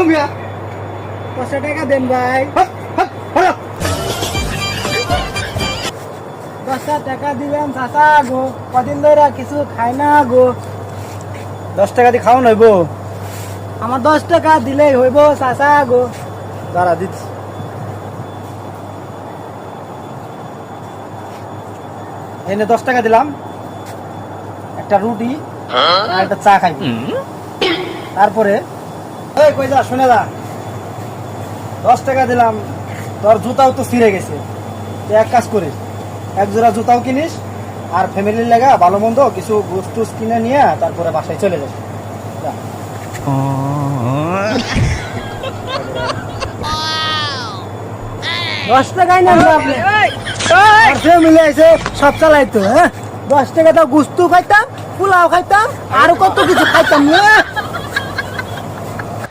মিয়া 500 টাকা দেন ভাই। Hot hot hot 10 টাকা দিবেন চাচা গো, কদিন ধরে কিছু খাই না গো। 10 টাকা দিয়ে খাওয়ান হইব আমার 10 টাকা দিলেই হইব চাচা গো। দাঁড়া দিচ্ছি এনে 10 টাকা দিলাম একটা রুটি আর একটা চা খাই তারপরে এই কই যা শুনে যা 10 টাকা দিলাম তোর জুতাও তো ছিঁড়ে গেছে তুই এক কাজ করিস এক জোড়া জুতাও কিনিস আর ফ্যামিলির লাগা ভালো মন্দ কিছু গোস্ট কিনে নিয়ে তারপরে বাসায় চলে যাস যা। 10 টাকাই নেন না আপনি। আর সে মিলে এসে সব চালাইতো, হ্যাঁ 10 টাকা তো গুস্তু খাইতাম, পোলাও খাইতাম, আর কত কিছু খাইতাম।